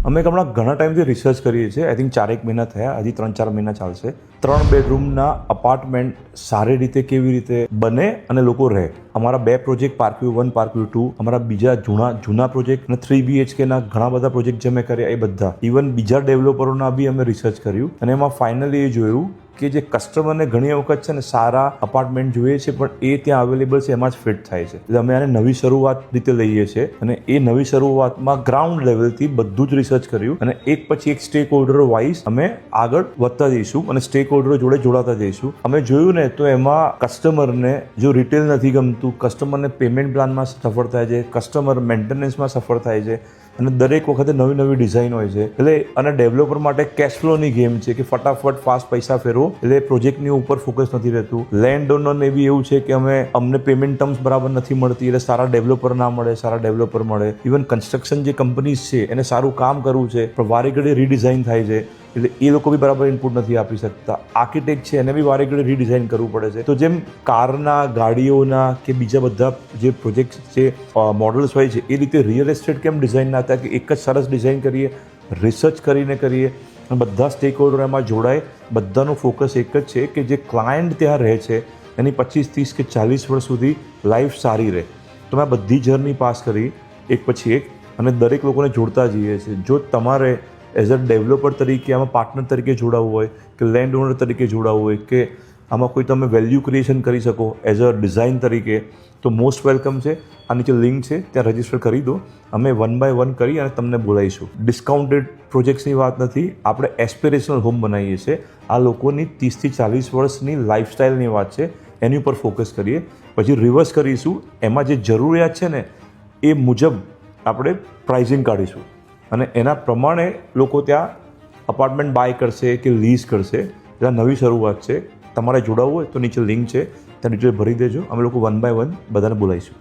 અમે હમણાં ઘણા ટાઈમથી રિસર્ચ કરીએ છીએ. આઈ થિંક 4-1 મહિના થયા, હજી 3-4 મહિના ચાલશે. 3 બેડરૂમના અપાર્ટમેન્ટ સારી રીતે કેવી રીતે બને અને લોકો રહે. અમારા 2 પ્રોજેક્ટ પાર્કવ્યુ 1, પાર્કવ્યુ 2, અમારા બીજા જૂના પ્રોજેક્ટ અને 3 BHK ના ઘણા બધા પ્રોજેક્ટ જે મેં કર્યા એ બધા, ઇવન બીજા ડેવલપરોના બી અમે રિસર્ચ કર્યું અને એમાં ફાઇનલી એ જોયું કે જે કસ્ટમરને ઘણી વખત છે ને સારા અપાર્ટમેન્ટ જોઈએ છે પણ એ ત્યાં અવેલેબલ છે એમાં જ ફિટ થાય છે. એટલે અમે આને નવી શરૂઆત રીતે લઈએ છીએ અને એ નવી શરૂઆતમાં ગ્રાઉન્ડ લેવલથી બધું જ રિસર્ચ કર્યું અને એક પછી એક સ્ટેક હોલ્ડરો વાઇઝ અમે આગળ વધતા જઈશું અને સ્ટેક હોલ્ડરો જોડે જોડાતા જઈશું. અમે જોયું ને તો એમાં કસ્ટમરને જો રિટેલ નથી ગમતું, કસ્ટમરને પેમેન્ટ પ્લાનમાં સફળ થાય છે, કસ્ટમર મેન્ટેનન્સમાં સફળ થાય છે અને દરેક વખતે નવી ડિઝાઇન હોય છે. એટલે અને ડેવલપર માટે કેશ ફ્લોની ગેમ છે કે ફટાફટ ફાસ્ટ પૈસા ફેરવો, એટલે પ્રોજેક્ટની ઉપર ફોકસ નથી રહેતું. લેન્ડ ઓનરને બી એવું છે કે અમને પેમેન્ટ ટર્મ્સ બરાબર નથી મળતી, એટલે સારા ડેવલપર ના મળે, સારા ડેવલપર મળે. ઇવન કન્સ્ટ્રક્શન જે કંપનીઝ છે એને સારું કામ કરવું છે પણ વારે ઘડી રીડિઝાઇન થાય છે, એટલે એ લોકો બી બરાબર ઇનપુટ નથી આપી શકતા. આર્કિટેક્ટ છે એને બી વારે ઘડી રીડિઝાઇન કરવું પડે છે. તો જેમ કારના, ગાડીઓના કે બીજા બધા જે પ્રોજેક્ટ છે, મોડલ્સ હોય છે, એ રીતે રિયલ એસ્ટેટ કેમ ડિઝાઇન ના થાય કે એક જ સરસ ડિઝાઇન કરીએ, રિસર્ચ કરીને કરીએ અને બધા સ્ટેક હોલ્ડર એમાં જોડાય. બધાનું ફોકસ એક જ છે કે જે ક્લાયન્ટ ત્યાં રહે છે એની 25, 30 કે 40 વર્ષ સુધી લાઈફ સારી રહે. તો મેં બધી જર્ની પાસ કરી એક પછી એક અને દરેક લોકોને જોડતા જઈએ છીએ. જો તમારે એઝ અ ડેવલપર તરીકે આમાં પાર્ટનર તરીકે જોડાવવું હોય કે લેન્ડ ઓનર તરીકે જોડાવવું હોય કે આમાં કોઈ તમે વેલ્યુ ક્રિએશન કરી શકો એઝ અ ડિઝાઇન તરીકે, તો મોસ્ટ વેલકમ છે. આ નીચે લિંક છે, ત્યાં રજિસ્ટર કરી દો. અમે 1 by 1 કરી અને તમને બોલાવીશું. ડિસ્કાઉન્ટેડ પ્રોજેક્ટ્સની વાત નથી, આપણે એસ્પિરેશનલ હોમ બનાવીએ છીએ. આ લોકોની 30 થી 40 વર્ષની લાઈફસ્ટાઈલની વાત છે, એની ઉપર ફોકસ કરીએ. પછી રિવર્સ કરીશું, એમાં જે જરૂરિયાત છે ને એ મુજબ આપણે પ્રાઇઝિંગ કાઢીશું અને એના પ્રમાણે લોકો ત્યાં અપાર્ટમેન્ટ બાય કરશે કે લીઝ કરશે. એટલે નવી શરૂઆત છે. તમારે જોડાવવું હોય તો નીચે લિંક છે, ત્યાં ડિટેલ ભરી દેજો. અમે લોકો 1 by 1 બધાને બોલાવીશું.